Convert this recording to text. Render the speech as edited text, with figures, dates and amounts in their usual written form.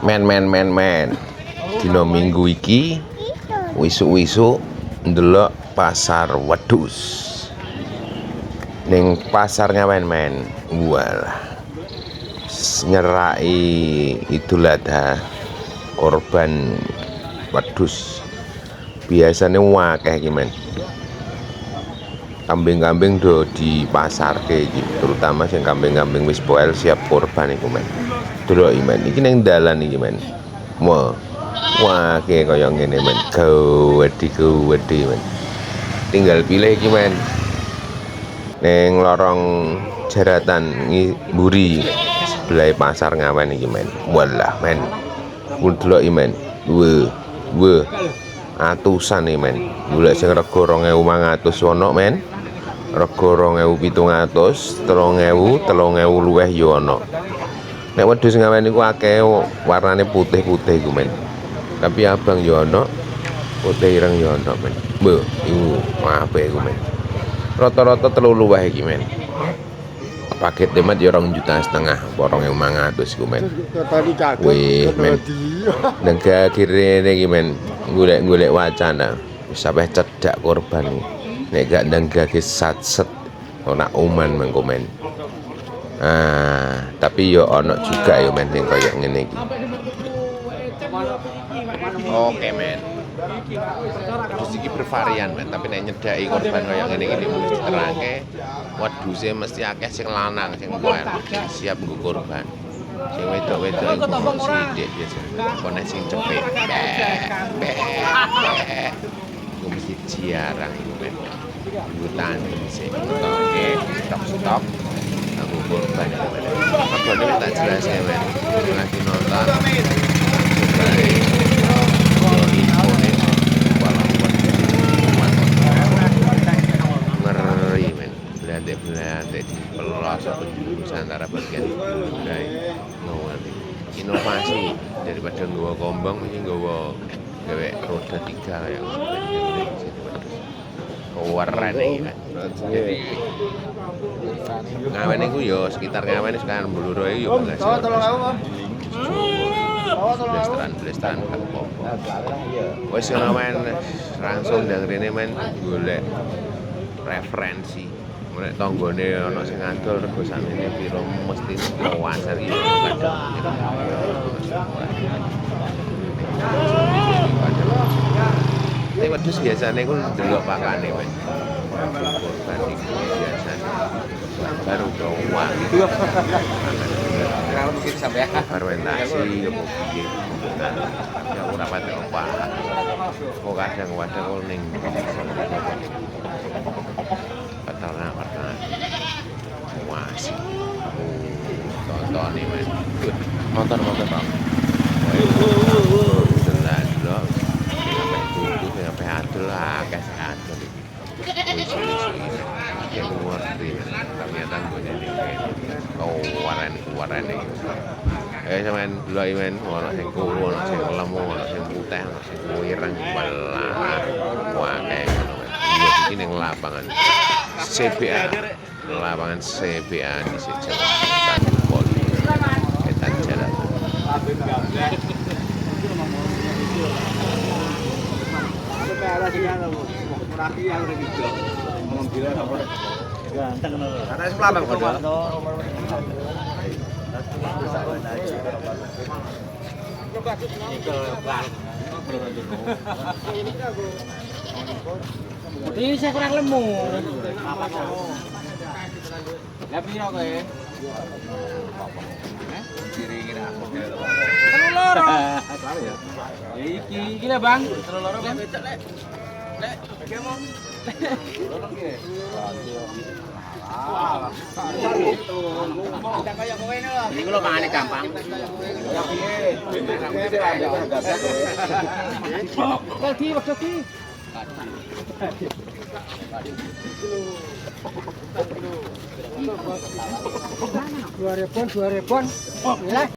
Men. Dina Minggu iki wisuk-wisuk ndelok pasar wedhus. Ning pasar Ngawen men. Walah. Nyeraki Idul Adha korban wedhus. Biasane akeh iki men. Kambing-kambing do dipasarke iki, terutama sing kambing-kambing wis poel siap korban iku men. Delok iki men, iki ning dalan iki men. Wah, kayak kaya ngene men. Gede men. Tinggal pilih iki men. Ning lorong Jaratan Mburi sebelah pasar Ngawen iki men. Walah men. Ku delok iki men. Weh. Atusan iki men. Golek sing rega 2.500 ono men. Rega 2.700, 3.000 luwih yo ono. Nek wedhus Ngawen iku akeh warnane putih-putih iku men. Tapi abang yo ono, putih ireng yo ono men. Mbah, iku apik iku men. Rata-rata 3 luwih iki men. Paket demat ya 2,5 juta, 2.500 iku men. Wih men. Nega kirene iki men. Golek wacana wis sampe cedak korban. Nek gak ndanggake satset ora uman mengko men. Tapi yo ono juga yo men sing kaya ngene iki. Oke men. Terus iki bervarian men, tapi nek nyedaki korban kaya ngene iki mesti diterangke wedhuse mesti akeh sing lanang sing poel siap nggo korban. Sing wedok-wedok iku sithik biasane. Kone sing cepet. Iku mesti jarang iku men. Hutan sing oke, stok aku korban itu men. Apa tak jelas ya men. Lagi nonton. Ngeri men. Belante di pelos Nusantara bagian budaya. Inovasi daripada nggawa kombang mungkin gawe roda 3 kayak keren iki kan. Jadi Ngawen iku yo sekitar Ngawen sekarang Bluro iki yo belas. Blesteran kan apa. Wis Ngawen langsung ndang rene men golek referensi. Mulai tanggane ana sing ngadol rego sakmene piro mesti wajar iki kadang. Nek wedhus biasane ku ndelok pakane men. Korban iki biasane baru doang. Kalau mungkin sampai fermentasi yo piye. Ya ora pati apa. Kok kadang ning peternak wah tonton nih men motor bang jelas loh sampai tutup sampai adul akeh adul wis yang ngerti ternyata gue jadi kuwaran nih sampean delok men ono sing kuwu ono sing lemu ono sing putih ono sing ireng walah akeh ngono men iki ning lapangan CBA di Jalan Poli Etan Jalan. Ini saya kurang lemu. Lah piro kowe? Kira-kira aku. Telur. Iki lah Bang, telur kan. Lek, bagaimana? Ini kalau makannya gampang. Kaki, kaki. 2 ribuan. Ya.